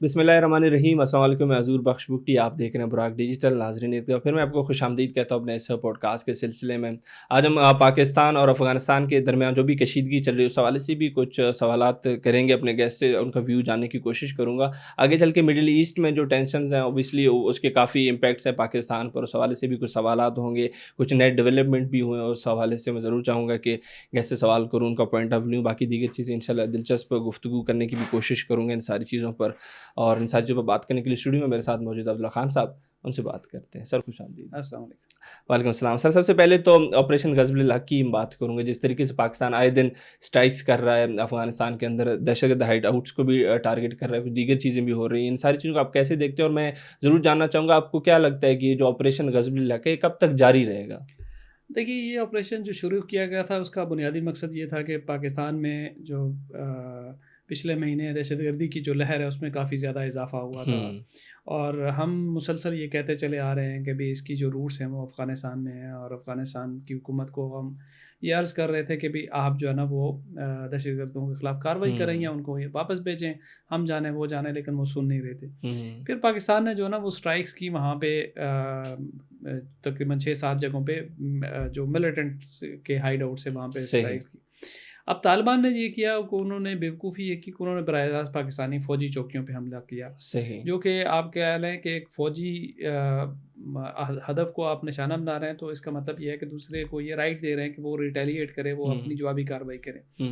بسم اللہ الرحمن الرحیم، السلام علیکم، میں حضور بخش بکٹی، آپ دیکھ رہے ہیں براک ڈیجیٹل. ناظرین ایک بار پھر میں آپ کو خوش آمدید کہتا ہوں اپنے اس پوڈ کاسٹ کے سلسلے میں. آج ہم پاکستان اور افغانستان کے درمیان جو بھی کشیدگی چل رہی ہے اس حوالے سے بھی کچھ سوالات کریں گے اپنے گیسٹ سے، ان کا ویو جاننے کی کوشش کروں گا. آگے چل کے مڈل ایسٹ میں جو ٹینشنز ہیں اوبیسلی اس کے کافی امپیکٹس ہیں پاکستان پر، اس حوالے سے بھی کچھ سوالات ہوں گے. کچھ نئے ڈیولپمنٹ بھی ہوئے ہیں، اس حوالے سے میں ضرور چاہوں گا کہ گیسٹ سے سوال کروں، ان کا پوائنٹ آف ویو. باقی دیگر چیزیں انشاءاللہ دلچسپ گفتگو کرنے کی بھی کوشش کروں گا ان ساری چیزوں پر. اور ان ساری چیزوں پر بات کرنے کے لیے اسٹوڈیو میں میرے ساتھ موجود عبداللہ خان صاحب، ان سے بات کرتے ہیں. سر خوش آمدید. السلام علیکم. وعلیکم السلام. سر سب سے پہلے تو آپریشن غزب الحق کی بات کروں گا. جس طریقے سے پاکستان آئے دن اسٹرائکس کر رہا ہے افغانستان کے اندر، دہشت گرد ہائیڈ آؤٹس کو بھی ٹارگیٹ کر رہا ہے، کچھ دیگر چیزیں بھی ہو رہی ہیں. ان ساری چیزوں کو آپ کیسے دیکھتے ہیں؟ اور میں ضرور جاننا چاہوں گا آپ کو کیا لگتا ہے کہ یہ جو آپریشن غزب الحق ہے یہ کب تک جاری رہے گا؟ دیکھیے، یہ آپریشن جو شروع کیا گیا تھا اس کا بنیادی مقصد یہ تھا کہ پاکستان میں جو پچھلے مہینے دہشت گردی کی جو لہر ہے اس میں کافی زیادہ اضافہ ہوا تھا، اور ہم مسلسل یہ کہتے چلے آ رہے ہیں کہ بھی اس کی جو روٹس ہیں وہ افغانستان میں ہیں، اور افغانستان کی حکومت کو ہم یہ عرض کر رہے تھے کہ بھی آپ جو ہے نا وہ دہشت گردوں کے خلاف کارروائی کریں یا ان کو یہ واپس بھیجیں، ہم جانیں وہ جانیں، لیکن وہ سن نہیں رہے تھے. پھر پاکستان نے جو ہے نا وہ اسٹرائکس کی وہاں پہ تقریباً 6-7 جگہوں پہ جو ملیٹنٹ کے ہائیڈ آؤٹ سے وہاں پہ اسٹرائکس کی. اب طالبان نے یہ کیا کہ انہوں نے بیوقوفی یہ کی کہ انہوں نے براہ راست پاکستانی فوجی چوکیوں پہ حملہ کیا، جو کہ آپ کہہ لیں کہ ایک فوجی ہدف کو آپ نشانہ بنا رہے ہیں، تو اس کا مطلب یہ ہے کہ دوسرے کو یہ رائٹ دے رہے ہیں کہ وہ ریٹیلیٹ کرے، وہ اپنی جوابی کارروائی کرے.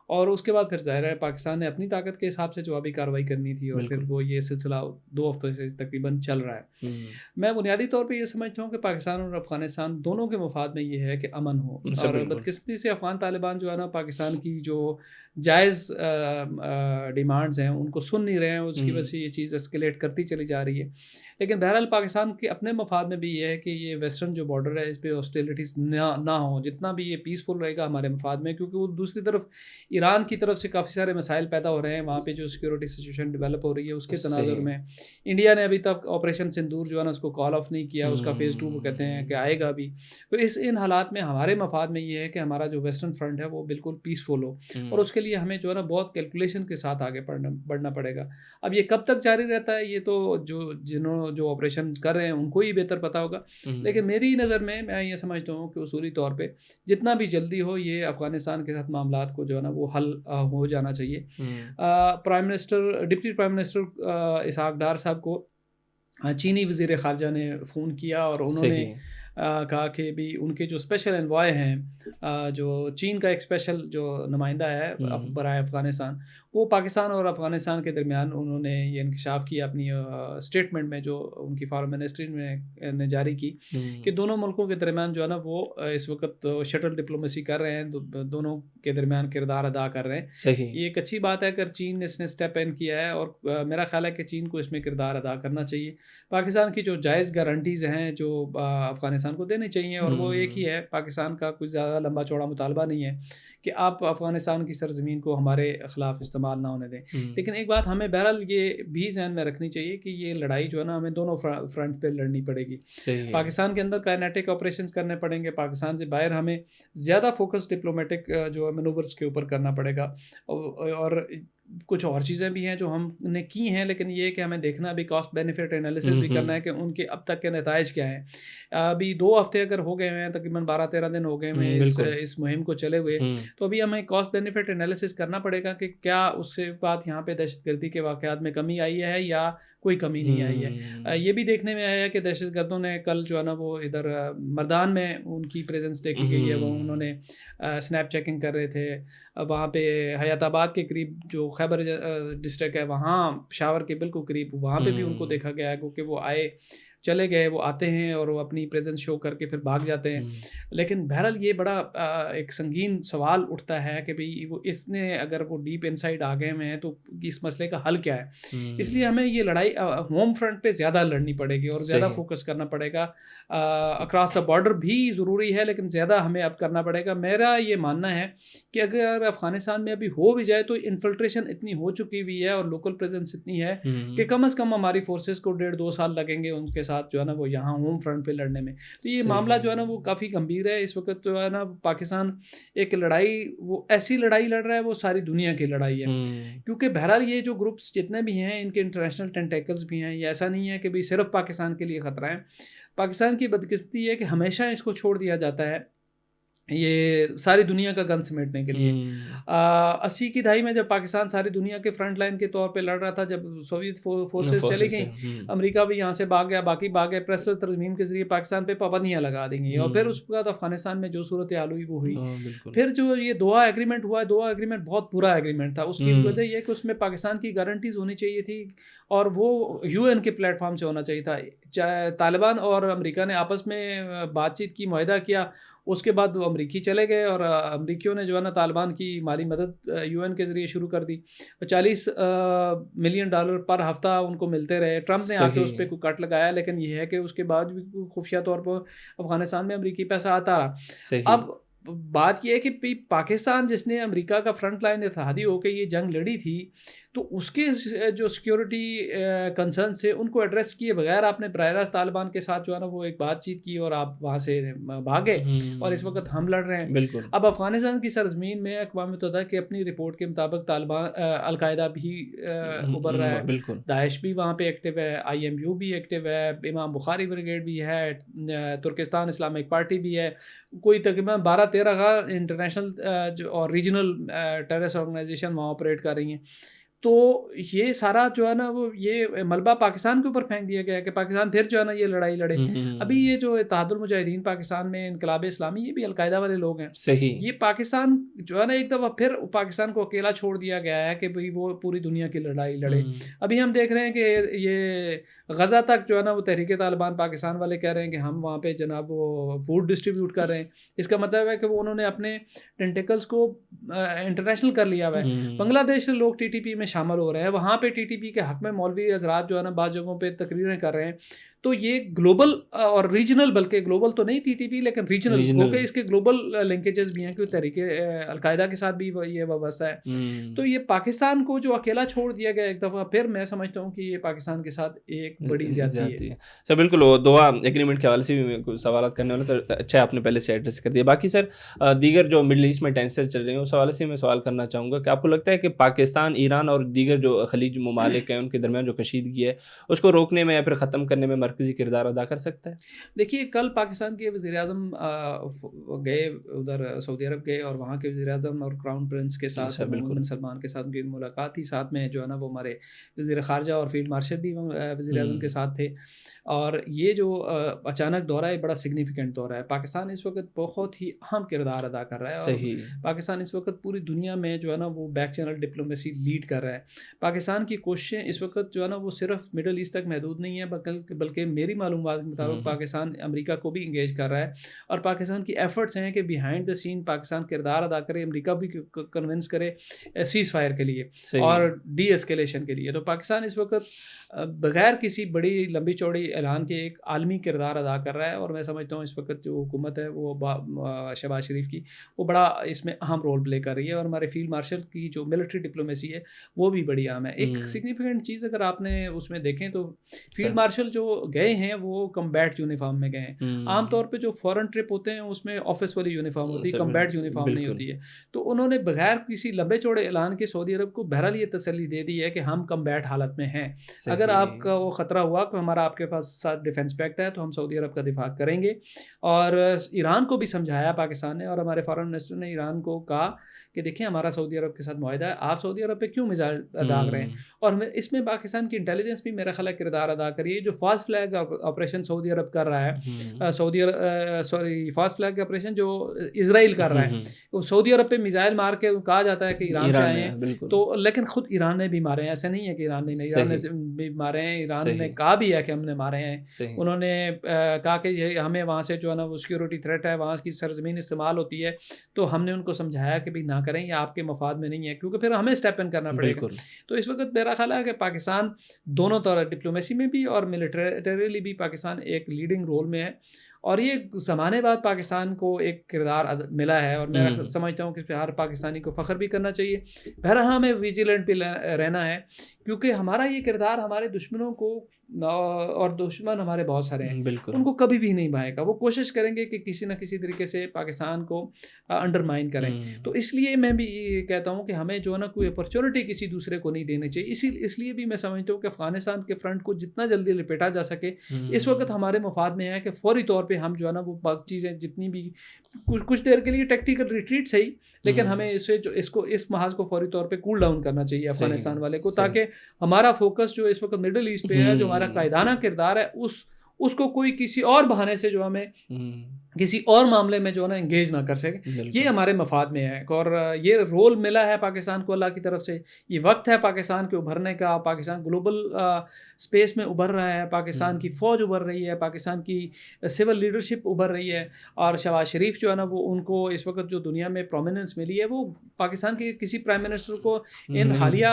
اور اس کے بعد پھر ظاہر ہے پاکستان نے اپنی طاقت کے حساب سے جوابی کارروائی کرنی تھی، اور پھر وہ یہ سلسلہ 2 ہفتوں سے تقریباً چل رہا ہے. میں بنیادی طور پہ یہ سمجھتا ہوں کہ پاکستان اور افغانستان دونوں کے مفاد میں یہ ہے کہ امن ہو، اور بدقسمتی سے افغان طالبان جو ہے نا پاکستان کی جو جائز ڈیمانڈز ہیں ان کو سن نہیں رہے ہیں، اس کی وجہ سے یہ چیز اسکیلیٹ کرتی چلی جا رہی ہے. لیکن بہرحال پاکستان کے اپنے مفاد میں بھی یہ ہے کہ یہ ویسٹرن جو بارڈر ہے اس پہ ہاسٹیلٹیز نہ ہوں، جتنا بھی یہ پیسفل رہے گا ہمارے مفاد میں، کیونکہ وہ دوسری طرف ایران کی طرف سے کافی سارے مسائل پیدا ہو رہے ہیں وہاں پہ، جو سیکورٹی سچویشن ڈیولپ ہو رہی ہے اس کے تناظر میں انڈیا نے ابھی تک آپریشن سندور جو ہے نا اس کو کال آف نہیں کیا، اس کا فیز 2 وہ کہتے ہیں کہ آئے گا بھی. تو ان حالات میں ہمارے مفاد میں یہ ہے کہ ہمارا جو ویسٹرن فرنٹ ہے وہ بالکل پیسفل ہو، اور اس کے لیے ہمیں جو ہے نا بہت کیلکولیشن کے ساتھ آگے بڑھنا پڑے گا. اب یہ کب تک جاری رہتا ہے یہ تو جو آپریشن کر رہے ہیں ان کو ہی بہتر پتا ہوگا، لیکن میری نظر میں یہ سمجھتا ہوں کہ اصولی طور پہ جتنا بھی جلدی ہو یہ افغانستان کے ساتھ معاملات کو جو ہے نا وہ حل ہو جانا چاہیے. Deputy prime minister Ishaq Dar صاحب کو چینی وزیر خارجہ نے فون کیا، اور انہوں نے کہا کہ بھی ان کے جو اسپیشل انوائے ہیں، جو چین کا ایک اسپیشل جو نمائندہ ہے برائے افغانستان، وہ پاکستان اور افغانستان کے درمیان انہوں نے یہ انکشاف کیا اپنی اسٹیٹمنٹ میں جو ان کی فارن منسٹری نے جاری کی، کہ دونوں ملکوں کے درمیان جو ہے نا وہ اس وقت شٹل ڈپلومیسی کر رہے ہیں، دونوں کے درمیان کردار ادا کر رہے ہیں. یہ ایک اچھی بات ہے اگر چین نے اس نے اسٹیپ ان کیا ہے، اور میرا خیال ہے کہ چین کو اس میں کردار ادا کرنا چاہیے. پاکستان کی جو جائز گارنٹیز ہیں جو افغانستان کو دینے چاہیے، اور وہ ایک ہی ہے، پاکستان کا کچھ زیادہ لمبا چوڑا مطالبہ نہیں ہے کہ آپ افغانستان کی سرزمین کو ہمارے خلاف استعمال نہ ہونے دیں. لیکن ایک بات ہمیں بہرحال یہ بھی ذہن میں رکھنی چاہیے کہ یہ لڑائی جو ہے نا ہمیں دونوں فرنٹ پہ لڑنی پڑے گی. پاکستان کے اندر کائنیٹک آپریشنز کرنے پڑیں گے، پاکستان سے باہر ہمیں زیادہ فوکس ڈپلومیٹک جو مینوورز کے اوپر کرنا پڑے گا، اور کچھ اور چیزیں بھی ہیں جو ہم نے کی ہیں، لیکن یہ کہ ہمیں دیکھنا بھی کاسٹ بینیفٹ انالیسس بھی کرنا ہے کہ ان کے اب تک کے نتائج کیا ہیں. ابھی 2 ہفتے اگر ہو گئے ہیں، تقریباً 12-13 دن ہو گئے ہیں اس مہم کو چلے ہوئے، تو ابھی ہمیں کاسٹ بینیفٹ انالیسس کرنا پڑے گا کہ کیا اس سے بعد یہاں پہ دہشت گردی کے واقعات میں کمی آئی ہے یا کوئی کمی نہیں آئی ہے. یہ بھی دیکھنے میں آیا ہے کہ دہشت گردوں نے کل جو ہے نا وہ ادھر مردان میں ان کی پریزنس دیکھی گئی ہے، وہ انہوں نے سنیپ چیکنگ کر رہے تھے وہاں پہ حیات آباد کے قریب جو خیبر ڈسٹرکٹ ہے وہاں پشاور کے بالکل قریب، وہاں پہ بھی ان کو دیکھا گیا ہے، کیونکہ وہ چلے گئے، وہ آتے ہیں اور وہ اپنی پریزنس شو کر کے پھر بھاگ جاتے ہیں. لیکن بہرحال یہ بڑا ایک سنگین سوال اٹھتا ہے کہ بھئی وہ اتنے اگر وہ ڈیپ انسائڈ آ گئے ہیں تو اس مسئلے کا حل کیا ہے. اس لیے ہمیں یہ لڑائی ہوم فرنٹ پہ زیادہ لڑنی پڑے گی اور زیادہ فوکس کرنا پڑے گا. اکراس دا بارڈر بھی ضروری ہے، لیکن زیادہ ہمیں اب کرنا پڑے گا. میرا یہ ماننا ہے کہ اگر افغانستان میں ابھی ہو بھی جائے تو انفلٹریشن اتنی ہو چکی ہوئی ہے اور لوکل پریزنس اتنی ہے کہ کم از کم ہماری فورسز کو 1.5-2 سال لگیں گے ان کے ساتھ جو ہے نا وہ یہاں ہوم فرنٹ پہ لڑنے میں. تو یہ معاملہ جو ہے نا وہ کافی گمبھیر ہے اس وقت. جو ہے نا پاکستان ایک لڑائی وہ ایسی لڑائی لڑ رہا ہے وہ ساری دنیا کی لڑائی ہے, کیونکہ بہرحال یہ جو گروپس جتنے بھی ہیں ان کے انٹرنیشنل ٹینٹیکلز بھی ہیں. یہ ایسا نہیں ہے کہ بھی صرف پاکستان کے لیے خطرہ ہے. پاکستان کی بدقسمتی ہے کہ ہمیشہ اس کو چھوڑ دیا جاتا ہے یہ ساری دنیا کا گن سمیٹنے کے لیے. 80 کی دہائی میں جب پاکستان ساری دنیا کے فرنٹ لائن کے طور پہ لڑ رہا تھا, جب سوویت فورسز چلی گئیں, امریکہ بھی یہاں سے بھاگ گیا, باقی بھاگ گئے, پریسل ترمیم کے ذریعے پاکستان پہ پابندیاں لگا دیں گی, اور پھر اس کے بعد افغانستان میں جو صورت حال ہوئی وہ ہوئی. پھر جو یہ دوحہ ایگریمنٹ ہوا, دوحہ ایگریمنٹ بہت برا ایگریمنٹ تھا. اس کی وجہ یہ کہ اس میں پاکستان کی گارنٹیز ہونی چاہیے تھی اور وہ یو این کے پلیٹ فارم سے ہونا چاہیے تھا. طالبان اور امریکہ نے آپس میں بات چیت کی, معاہدہ کیا, اس کے بعد وہ امریکی چلے گئے اور امریکیوں نے جو ہے نا طالبان کی مالی مدد یو این کے ذریعے شروع کر دی. $40 ملین پر ہفتہ ان کو ملتے رہے. ٹرمپ نے آ کے اس پہ کوئی کٹ لگایا, لیکن یہ ہے کہ اس کے بعد بھی خفیہ طور پر افغانستان میں امریکی پیسہ آتا رہا. اب بات یہ ہے کہ پاکستان جس نے امریکہ کا فرنٹ لائن اتحادی ہو کے یہ جنگ لڑی تھی, تو اس کے جو سیکیورٹی کنسرن سے ان کو ایڈریس کیے بغیر آپ نے براہ راست طالبان کے ساتھ جو ہے نا وہ ایک بات چیت کی اور آپ وہاں سے بھاگے, اور اس وقت ہم لڑ رہے ہیں. بالکل. اب افغانستان کی سرزمین میں اقوام متحدہ کی اپنی رپورٹ کے مطابق طالبان القاعدہ بھی ابھر رہا ہے, داعش بھی وہاں پہ ایکٹیو ہے, IMU بھی ایکٹیو ہے, امام بخاری بریگیڈ بھی ہے, ترکستان اسلامک پارٹی بھی ہے, کوئی تقریباً 12-13 کا انٹرنیشنل اور ریجنل ٹیررسٹ آرگنائزیشن وہاں آپریٹ کر رہی ہیں. تو یہ سارا جو ہے نا وہ یہ ملبہ پاکستان کے اوپر پھینک دیا گیا ہے کہ پاکستان پھر جو ہے نا یہ لڑائی لڑے. ابھی یہ جو اتحاد المجاہدین پاکستان میں انقلاب اسلامی, یہ بھی القاعدہ والے لوگ ہیں. صحیح. یہ پاکستان جو ہے نا ایک دفعہ پھر پاکستان کو اکیلا چھوڑ دیا گیا ہے کہ بھئی وہ پوری دنیا کی لڑائی لڑے. ابھی ہم دیکھ رہے ہیں کہ یہ غزہ تک جو ہے نا وہ تحریک طالبان پاکستان والے کہہ رہے ہیں کہ ہم وہاں پہ جناب وہ فوڈ ڈسٹریبیوٹ کر رہے ہیں. اس کا مطلب ہے کہ وہ انہوں نے اپنے ٹینٹیکلز کو انٹرنیشنل کر لیا ہوا ہے. بنگلہ دیش سے لوگ TTP میں شامل ہو رہے ہیں, وہاں پہ TTP کے حق میں مولوی حضرات جو ہے نا بعض جگہوں پہ تقریریں کر رہے ہیں. تو یہ گلوبل اور ریجنل, بلکہ گلوبل تو نہیں TTP لیکن ریجنل, کیونکہ اس کے گلوبل لنکیجز بھی ہیں کہ تحریک القاعدہ کے ساتھ بھی یہ وابستہ ہے. تو یہ پاکستان کو جو اکیلا چھوڑ دیا گیا ایک دفعہ پھر, میں سمجھتا ہوں کہ یہ پاکستان کے ساتھ ایک بڑی زیادتی ہے. سر بالکل, وہ دوحہ ایگریمنٹ کے حوالے سے بھی کچھ سوالات کرنے والے, تو اچھا آپ نے پہلے سے ایڈریس کر دیا. باقی سر دیگر جو مڈل ایسٹ میں ٹینشن چل رہے ہیں اس حوالے سے میں سوال کرنا چاہوں گا کہ آپ کو لگتا ہے کہ پاکستان, ایران اور دیگر جو خلیج ممالک ہیں ان کے درمیان جو کشیدگی ہے اس کو روکنے میں یا پھر ختم کرنے میں مرکزی کردار ادا کر سکتا ہے؟ دیکھیے, کل پاکستان کے وزیر اعظم گئے ادھر سعودی عرب گئے, اور وہاں کے وزیر اعظم اور کراؤن پرنس کے ساتھ محمد بن سلمان کے ساتھ کی ملاقات تھی. ساتھ میں جو ہے نا وہ ہمارے وزیر خارجہ اور فیلڈ مارشل بھی وزیر اعظم کے ساتھ تھے. اور یہ جو اچانک دورہ ہے بڑا سگنیفیکنٹ دورہ ہے. پاکستان اس وقت بہت ہی اہم کردار ادا کر رہا ہے, اور پاکستان اس وقت پوری دنیا میں جو ہے نا وہ بیک چینل ڈپلومیسی لیڈ کر رہا ہے. پاکستان کی کوششیں اس وقت جو ہے نا وہ صرف مڈل ایسٹ تک محدود نہیں ہے, بلکہ میری معلومات کے مطابق پاکستان امریکہ کو بھی انگیج کر رہا ہے, اور پاکستان کی ایفرٹس ہیں کہ بیہائنڈ دا سین پاکستان کردار ادا کرے, امریکہ بھی کنونس کرے سیز فائر کے لیے اور ڈی ایسکیلیشن کے لیے. تو پاکستان اس وقت بغیر کسی بڑی لمبی چوڑی اعلان کے ایک عالمی کردار ادا کر رہا ہے, اور میں سمجھتا ہوں اس وقت جو حکومت ہے وہ شہباز شریف کی وہ بڑا اس میں اہم رول پلے کر رہی ہے, اور ہمارے فیلڈ مارشل کی جو ملٹری ڈپلومیسی ہے وہ بھی بڑی اہم ہے. ایک سگنیفیکنٹ چیز اگر آپ نے اس میں دیکھیں تو فیلڈ مارشل جو گئے ہیں وہ کمبیٹ یونیفارم میں گئے ہیں. عام طور پہ جو فورن ٹرپ ہوتے ہیں اس میں آفس والی یونیفارم ہوتی ہے, کمبیٹ یونیفارم نہیں ہوتی ہے. تو انہوں نے بغیر کسی لمبے چوڑے اعلان کے سعودی عرب کو بہرحال یہ تسلی دے دی ہے کہ ہم کمبیٹ حالت میں ہیں. اگر آپ کا وہ خطرہ ہوا کہ ہمارا آپ کے پاس ساتھ ڈیفینس پیکٹ ہے تو ہم سعودی عرب کا دفاع کریں گے. اور ایران کو بھی سمجھایا پاکستان نے, اور ہمارے فارن منسٹر نے ایران کو کہا کہ دیکھیں ہمارا سعودی عرب کے ساتھ معاہدہ ہے, آپ سعودی عرب پہ کیوں میزائل داغ رہے ہیں. اور اس میں پاکستان کی انٹیلیجنس بھی میرا خیال ہے کردار ادا کری ہے. جو فاسٹ فلیگ آپریشن سعودی عرب کر رہا ہے, فاسٹ فلیگ آپریشن جو اسرائیل کر رہا ہے, سعودی عرب پہ میزائل مار کے کہا جاتا ہے کہ ایران سے آئے ہیں, تو لیکن خود ایران نے بھی مارے ہیں. ایسا نہیں ہے کہ ایران نے بھی مارے ہیں, ایران نے کہا بھی ہے کہ ہم نے مارے ہیں. انہوں نے کہا کہ ہمیں وہاں سے جو ہے نا وہ سیکورٹی تھریٹ ہے, وہاں کی سرزمین استعمال ہوتی ہے, تو ہم نے ان کو سمجھایا کہ بھی نہ کریں, یہ آپ کے مفاد میں نہیں ہے, کیونکہ پھر ہمیں اسٹیپ ان کرنا پڑے گا. تو اس وقت میرا خیال ہے کہ پاکستان دونوں طرح ڈپلومیسی میں بھی اور ملٹریلی بھی پاکستان ایک لیڈنگ رول میں ہے. اور یہ زمانے بعد پاکستان کو ایک کردار ملا ہے، اور میں سمجھتا ہوں کہ اس پہ ہر پاکستانی کو فخر بھی کرنا چاہیے. بہرحال ہمیں ویجیلنٹ بھی رہنا ہے، کیونکہ ہمارا یہ کردار ہمارے دشمنوں کو، اور دشمن ہمارے بہت سارے ہیں، ان کو کبھی بھی نہیں بھائے گا. وہ کوشش کریں گے کہ کسی نہ کسی طریقے سے پاکستان کو انڈرمائن کریں. تو اس لیے میں بھی یہ کہتا ہوں کہ ہمیں جو ہے نا کوئی اپرچونٹی کسی دوسرے کو نہیں دینی چاہیے. اس لیے بھی میں سمجھتا ہوں کہ افغانستان کے فرنٹ کو جتنا جلدی لپیٹا جا سکے اس وقت ہمارے مفاد میں ہے کہ فوری طور پہ ہم جو ہے نا وہ چیزیں جتنی بھی کچھ دیر کے لیے ٹیکٹیکل ریٹریٹ صحیح، لیکن ہمیں اس محاذ کو فوری طور پہ کول ڈاؤن کرنا چاہیے افغانستان والے کو، تاکہ ہمارا فوکس جو اس وقت مڈل ایسٹ پہ ہے، جو ہمارا قائدانہ کردار ہے، اس کو کوئی کسی اور بہانے سے جو ہمیں کسی اور معاملے میں جو ہے نا انگیج نہ کر سکے. یہ ہمارے مفاد میں ہے، اور یہ رول ملا ہے پاکستان کو اللہ کی طرف سے. یہ وقت ہے پاکستان کے ابھرنے کا. پاکستان گلوبل اسپیس میں ابھر رہا ہے، پاکستان کی فوج ابھر رہی ہے، پاکستان کی سول لیڈرشپ ابھر رہی ہے. اور شہباز شریف جو ہے نا وہ ان کو اس وقت جو دنیا میں پرومیننس ملی ہے وہ پاکستان کے کسی پرائم منسٹر کو ان حالیہ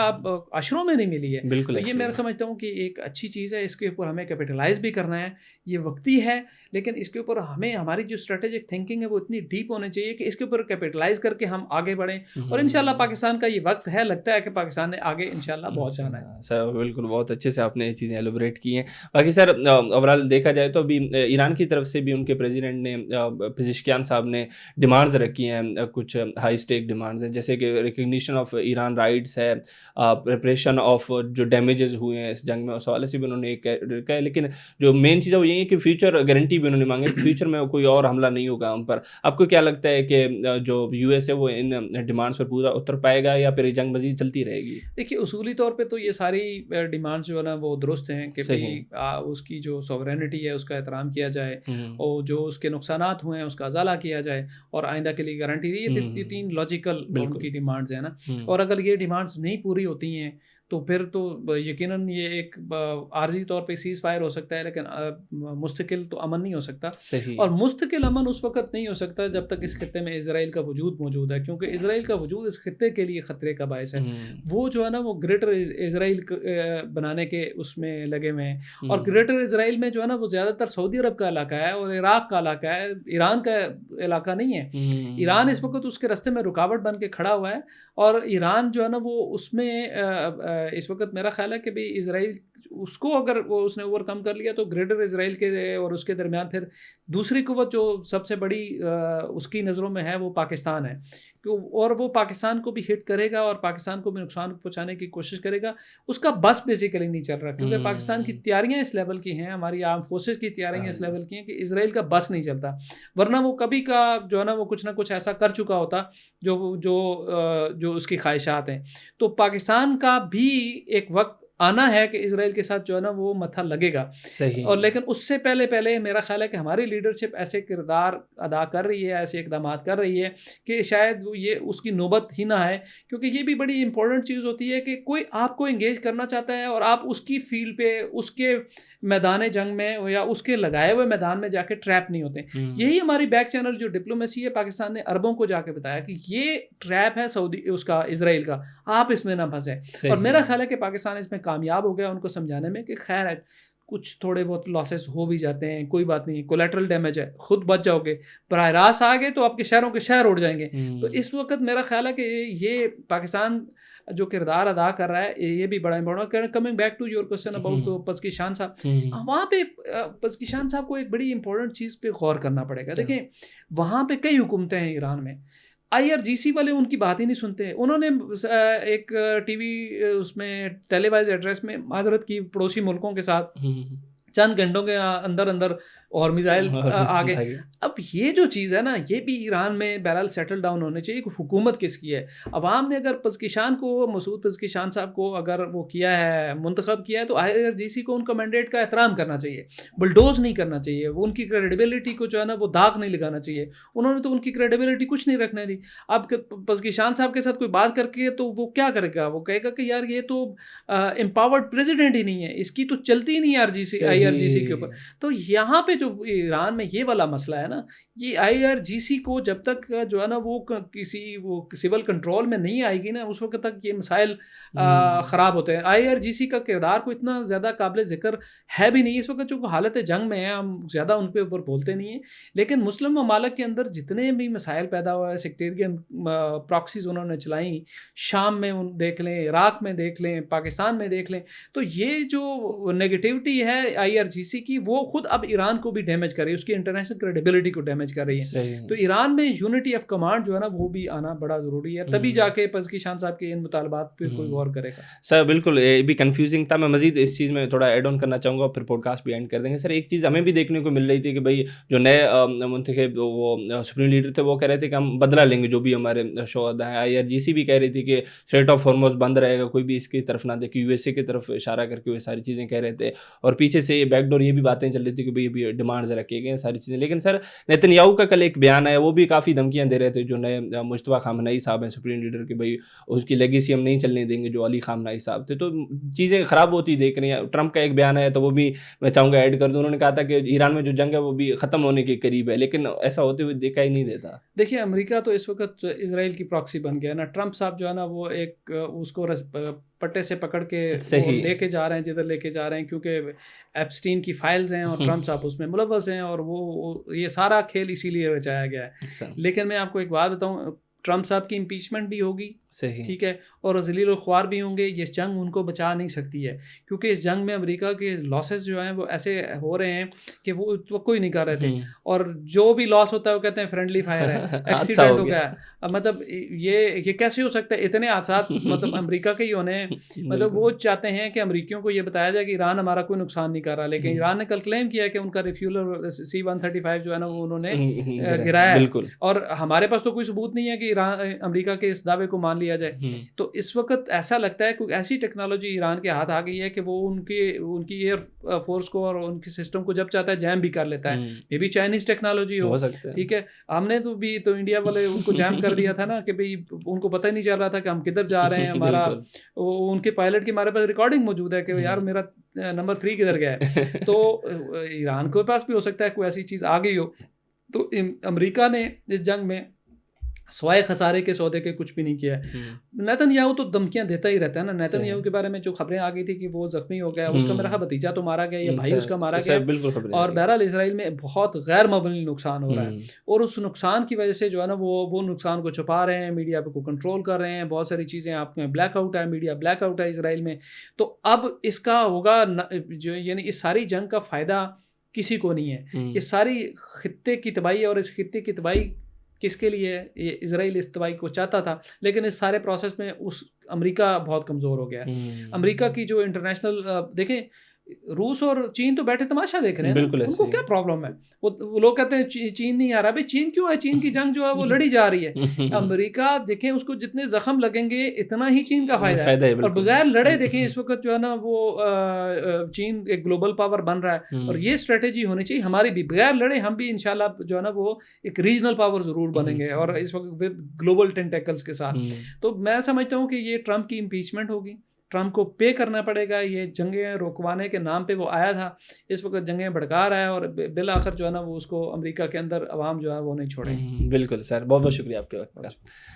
عشروں میں نہیں ملی ہے. یہ میں سمجھتا ہوں کہ ایک اچھی چیز ہے. اس کے اوپر ہمیں کیپٹلائز بھی کرنا ہے. یہ وقتی ہے، لیکن اس کے اوپر ہمیں ہماری جو اسٹریٹجک تھنکنگ ہے وہ اتنی ڈیپ ہونی چاہیے کہ اس کے اوپر کیپٹلائز کر کے ہم آگے بڑھیں. اور انشاءاللہ پاکستان کا یہ وقت ہے، لگتا ہے کہ پاکستان نے آگے انشاءاللہ بہت جانا ہے. سر بالکل بہت اچھے سے آپ نے یہ چیزیں ایلوبریٹ کی ہیں. باقی سر اوورال دیکھا جائے تو ابھی ایران کی طرف سے بھی ان کے پریزیڈنٹ نے پزشکیان صاحب نے ڈیمانڈز رکھی ہیں، کچھ ہائی اسٹیک ڈیمانڈز ہیں، جیسے کہ ریکگنیشن آف ایران رائٹس ہے، پریپریشن آف جو ڈیمیجز ہوئے ہیں اس جنگ میں، اس حوالے سے بھی انہوں نے کہا ہے. لیکن جو مین چیز ہے وہ یہی ہے کہ فیوچر گارنٹی بھی انہوں نے مانگی کہ فیوچر میں کوئی اور حملہ نہیں ہوگا ان پر. آپ کو کیا لگتا ہے کہ جو یو ایس ہے وہ ان ڈیمانڈس پر پورا اتر پائے گا یا پھر یہ جنگ مزید چلتی رہے گی؟ دیکھیے اصولی طور پہ تو یہ ساری ڈیمانڈس جو ہے نا وہ درست ہیں کہ اس کی جو سوورینٹی ہے اس کا احترام کیا جائے، اور جو اس کے نقصانات ہوئے ہیں اس کا ازالہ کیا جائے، اور آئندہ کے لیے گارنٹی دی. یہ تین لاجیکل ان کی ڈیمانڈز ہیں نا. اور اگر یہ ڈیمانڈز نہیں پوری ہوتی ہیں تو پھر تو یقیناً یہ ایک عارضی طور پہ سیز فائر ہو سکتا ہے، لیکن مستقل تو امن نہیں ہو سکتا. اور مستقل امن اس وقت نہیں ہو سکتا جب تک اس خطے میں اسرائیل کا وجود موجود ہے، کیونکہ اسرائیل کا وجود اس خطے کے لیے خطرے کا باعث ہے. وہ جو ہے نا وہ گریٹر اسرائیل بنانے کے اس میں لگے ہوئے ہیں. اور گریٹر اسرائیل میں جو ہے نا وہ زیادہ تر سعودی عرب کا علاقہ ہے اور عراق کا علاقہ ہے، ایران کا علاقہ نہیں ہے. ایران اس وقت اس کے راستے میں رکاوٹ بن کے کھڑا ہوا ہے، اور ایران جو ہے نا وہ اس میں اس وقت میرا خیال ہے کہ بھی اسرائیل اس کو اگر وہ اس نے اوور کم کر لیا تو گریٹر اسرائیل کے اور اس کے درمیان پھر دوسری قوت جو سب سے بڑی اس کی نظروں میں ہے وہ پاکستان ہے. اور وہ پاکستان کو بھی ہٹ کرے گا اور پاکستان کو بھی نقصان پہنچانے کی کوشش کرے گا. اس کا بس بیسیکلی نہیں چل رہا، کیونکہ پاکستان کی تیاریاں اس لیول کی ہیں، ہماری آرم فورسز کی تیاریاں اس لیول کی ہیں کہ اسرائیل کا بس نہیں چلتا. ورنہ وہ کبھی کا جو ہے نا وہ کچھ نہ کچھ ایسا کر چکا ہوتا جو اس کی خواہشات ہیں. تو پاکستان کا بھی ایک وقت آنا ہے کہ اسرائیل کے ساتھ جو ہے نا وہ متھا لگے گا. اور لیکن اس سے پہلے میرا خیال ہے کہ ہماری لیڈرشپ ایسے کردار ادا کر رہی ہے، ایسے اقدامات کر رہی ہے کہ شاید یہ اس کی نوبت ہی نہ آئے. کیونکہ یہ بھی بڑی امپورٹنٹ چیز ہوتی ہے کہ کوئی آپ کو انگیج کرنا چاہتا ہے اور آپ اس کی فیلڈ پہ، اس کے میدان جنگ میں یا اس کے لگائے ہوئے میدان میں جا کے ٹریپ نہیں ہوتے. یہی ہماری بیک چینل جو ڈپلومیسی ہے، پاکستان نے عربوں کو جا کے بتایا کہ یہ ٹریپ ہے سعودی اس کا، اسرائیل کا، آپ اس میں نہ پھنسے. اور میرا خیال ہے کہ پاکستان اس میں کامیاب ہو گیا ان کو سمجھانے میں کہ خیر ہے، کچھ تھوڑے بہت لاسز ہو بھی جاتے ہیں، کوئی بات نہیں، کولیٹرل ڈیمیج ہے، خود بچ جاؤ گے. براہ راست آ گئے تو آپ کے شہروں کے شہر اڑ جائیں گے. تو اس وقت میرا خیال ہے کہ یہ پاکستان جو کردار ادا کر رہا ہے یہ بھی بڑا important. Coming back to your question about پزکشان صاحب، وہاں پہ پزکشان صاحب کو ایک بڑی امپورٹنٹ چیز پہ غور کرنا پڑے گا. دیکھیں وہاں پہ کئی حکومتیں ہیں ایران میں، IRGC والے ان کی بات ہی نہیں سنتے. انہوں نے ایک ٹی وی اس میں ٹیلی وائز ایڈریس میں معذرت کی پڑوسی ملکوں کے ساتھ چند گھنٹوں کے اندر اور میزائل آگے. اب یہ جو چیز ہے نا یہ بھی ایران میں بہرحال سیٹل ڈاؤن ہونے چاہیے کہ حکومت کس کی ہے. عوام نے اگر پزکشان کو، مسعود پزکشان صاحب کو اگر وہ کیا ہے، منتخب کیا ہے، تو IRGC کو ان کا مینڈیٹ کا احترام کرنا چاہیے، بلڈوز نہیں کرنا چاہیے. وہ ان کی کریڈیبلٹی کو جو ہے نا وہ داغ نہیں لگانا چاہیے. انہوں نے تو ان کی کریڈیبلٹی کچھ نہیں رکھنے دی. اب پزکشان صاحب کے ساتھ کوئی بات کر کے تو وہ کیا کرے گا؟ وہ کہے گا کہ یار یہ تو امپاورڈ پریزیڈنٹ ہی نہیں ہے، اس کی تو چلتی ہی نہیں IRGC کے اوپر. تو یہاں پہ جو ایران میں یہ والا مسئلہ ہے نا, یہ IRGC کو جب تک جو ہے نا وہ کسی وہ سول کنٹرول میں نہیں آئے گی نا, اس وقت تک یہ مسائل خراب ہوتے ہیں. IRGC کا کردار کو اتنا زیادہ قابل ذکر ہے بھی نہیں اس وقت, جو حالت جنگ میں ہے, ہم زیادہ ان پہ اوپر بولتے نہیں ہیں. لیکن مسلم ممالک کے اندر جتنے بھی مسائل پیدا ہوا ہے, سیکٹیرین پراکسیز انہوں نے چلائیں, شام میں دیکھ لیں, عراق میں دیکھ لیں, پاکستان میں دیکھ لیں, تو یہ جو نیگیٹیوٹی ہے IRGC کی وہ خود اب ایران کو بھی ڈیمیج کر رہی ہے, اس کی انٹرنیشنل کریڈیبلٹی کو ڈیمیج کر رہی ہے. تو ایران میں یونٹی آف کمانڈ جو ہے نا وہ بھی آنا بڑا ضروری ہے, تبھی جا کے پزکیشان صاحب کے ان مطالبات پہ کوئی غور کرے گا. سر بالکل, یہ بھی کنفیوزنگ تھا. میں مزید اس چیز میں تھوڑا ایڈ آن کرنا چاہوں گا, پھر پوڈ کاسٹ بھی اینڈ کر دیں گے. سر ایک چیز ہمیں بھی دیکھنے کو مل رہی تھی کہ بھائی جو نئے منتخب وہ سپریم لیڈر تھے وہ کہہ رہے تھے کہ ہم بدلا لیں گے جو بھی ہمارے شہداء ہیں. IRGC بھی کہہ رہی تھی کہ اسٹریٹ آف ہارموز بند رہے گا, کوئی بھی اس کی طرف نہ دیکھے, USA کی طرف اشارہ کر کے وہ ساری چیزیں کہہ رہے تھے. اور پیچھے سے یہ بیک ڈور یہ بھی باتیں چل رہی تھی کہ بھائی ابھی ڈیمانڈز رکھے گئے ہیں ساری چیزیں. لیکن سر نیتن یاہو کا کل ایک بیان ہے, وہ بھی کافی دھمکیاں دے رہے تھے جو نئے مجتبیٰ خامنئی صاحب ہیں سپریم لیڈر کے, بھائی اس کی لیگیسی ہم نہیں چلنے دیں گے جو علی خامنئی صاحب تھے. تو چیزیں خراب ہوتی دیکھ رہی ہیں. ٹرمپ کا ایک بیان ہے تو وہ بھی میں چاہوں گا ایڈ کر دوں. انہوں نے کہا تھا کہ ایران میں جو جنگ ہے وہ بھی ختم ہونے کے قریب ہے, لیکن ایسا ہوتے ہوئے دیکھا ہی نہیں دیتا. دیکھیے امریکہ تو اس وقت اسرائیل کی پراکسی بن گیا نا. ٹرمپ صاحب جو ہے نا وہ ایک اس کو پٹے سے پکڑ کے لے کے جا رہے ہیں جدھر لے کے جا رہے ہیں, کیونکہ ایپسٹین کی فائلز ہیں اور ٹرمپ صاحب اس میں ملوث ہیں, اور وہ یہ سارا کھیل اسی لیے رچایا گیا ہے. لیکن میں آپ کو ایک بات بتاؤں, ٹرمپ صاحب کی امپیچمنٹ بھی ہوگی, ٹھیک ہے, اور ذلیل الخوار بھی ہوں گے. یہ جنگ ان کو بچا نہیں سکتی ہے, کیونکہ اس جنگ میں امریکہ کے لاسز جو ہیں وہ ایسے ہو رہے ہیں کہ وہ توقع ہی نہیں کر رہے تھے, اور جو بھی لاس ہوتا ہے وہ کہتے ہیں فرینڈلی فائر ہے, ایکسیڈنٹ ہو گیا. مطلب یہ کیسے ہو سکتا ہے, اتنے حادثات مطلب امریکہ کے ہی ہونے ہیں. مطلب وہ چاہتے ہیں کہ امریکیوں کو یہ بتایا جائے کہ ایران ہمارا کوئی نقصان نہیں کر رہا, لیکن ایران نے کل کلیم کیا ہے کہ ان کا ریفیولر C-135 جو ہے نا وہ انہوں نے گرایا ہے, اور ہمارے پاس تو کوئی ثبوت نہیں ہے کہ امریکہ کے اس دعوے کو مان لیا جائے. تو اس وقت ایسا لگتا ہے کوئی ایسی ٹیکنالوجی ایران کے ہاتھ آ گئی ہے کہ وہ ان کی ایئر فورس کو اور ان کے سسٹم کو جب چاہتا ہے جیم بھی کر لیتا ہے. یہ بھی چائنیز ٹیکنالوجی ہو سکتا ہے, ٹھیک ہے. ہم نے تو انڈیا والے ان کو جیم کر دیا تھا نا کہ بھئی ان کو پتہ ہی نہیں چل رہا تھا کہ ہم کدھر جا رہے ہیں. ہمارا ان کے پائلٹ کی ہمارے پاس ریکارڈنگ موجود ہے کہ یار میرا نمبر 3 کدھر گیا ہے. تو ایران کے پاس بھی ہو سکتا ہے کوئی ایسی چیز آ گئی ہو. تو امریکہ نے اس جنگ میں سوائے خسارے کے سودے کے کچھ بھی نہیں کیا ہے. نیتن یاہو تو دھمکیاں دیتا ہی رہتا ہے نا. نیتن یاہو کے بارے میں جو خبریں آ گئی تھی کہ وہ زخمی ہو گیا, اس کا میرا بھتیجا تو مارا گیا یا بھائی اس کا مارا گیا, اور بہرحال اسرائیل میں بہت غیر معمولی نقصان ہو رہا ہے, اور اس نقصان کی وجہ سے جو ہے نا وہ نقصان کو چھپا رہے ہیں, میڈیا پہ کو کنٹرول کر رہے ہیں. بہت ساری چیزیں آپ میں بلیک آؤٹ ہے, میڈیا بلیک آؤٹ ہے اسرائیل میں. تو اب اس کا ہوگا جو یعنی اس ساری جنگ کا فائدہ کسی کو نہیں ہے. اس ساری خطے کی تباہی, اور اس خطے کی تباہی کس کے لیے ہے, یہ اسرائیل اس تباہی کو چاہتا تھا, لیکن اس سارے پروسیس میں امریکہ بہت کمزور ہو گیا ہے. امریکہ کی جو انٹرنیشنل دیکھیں, روس اور چین تو بیٹھے تماشا دیکھ رہے ہیں, ان کو کیا پرابلم ہے. وہ لوگ کہتے ہیں چین نہیں آ رہا, بھائی چین کیوں ہے, چین کی جنگ جو ہے وہ لڑی جا رہی ہے. امریکہ دیکھیں اس کو جتنے زخم لگیں گے اتنا ہی چین کا فائدہ ہے, اور بغیر لڑے دیکھیں اس وقت جو ہے نا وہ چین ایک گلوبل پاور بن رہا ہے, اور یہ اسٹریٹجی ہونی چاہیے ہماری بھی. بغیر لڑے ہم بھی انشاءاللہ جو ہے نا وہ ایک ریجنل پاور ضرور بنیں گے, اور اس وقت ود گلوبل ٹینٹیکلز کے ساتھ. تو میں سمجھتا ہوں کہ یہ ٹرمپ کی امپیچمنٹ ہوگی, ٹرمپ کو پے کرنا پڑے گا. یہ جنگیں روکوانے کے نام پہ وہ آیا تھا, اس وقت جنگیں بھڑکا رہا ہے, اور بالآخر جو ہے نا وہ اس کو امریکہ کے اندر عوام جو ہے وہ نہیں چھوڑے. بالکل سر, بہت بہت شکریہ آپ کے وقت کا.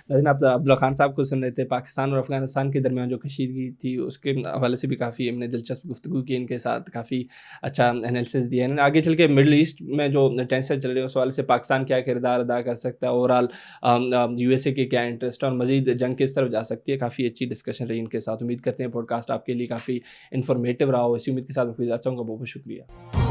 لیکن آپ عبداللہ خان صاحب کو سن رہے تھے. پاکستان اور افغانستان کے درمیان جو کشیدگی تھی اس کے حوالے سے بھی کافی ہم نے دلچسپ گفتگو کی, ان کے ساتھ کافی اچھا انالیسس دیا ہے. آگے چل کے مڈل ایسٹ میں جو ٹینشن چل رہے ہیں اس حوالے سے پاکستان کیا کردار ادا کر سکتا ہے, اوور آل USA کے کیا انٹرسٹ, اور مزید جنگ کس طرف جا سکتی ہے. کافی اچھی ڈسکشن رہی ان کے ساتھ. امید کرتے ہیں پوڈ کاسٹ آپ کے لیے کافی انفارمیٹیو رہا ہو. اسی امید کے ساتھ میں چاہوں گا. بہت بہت شکریہ.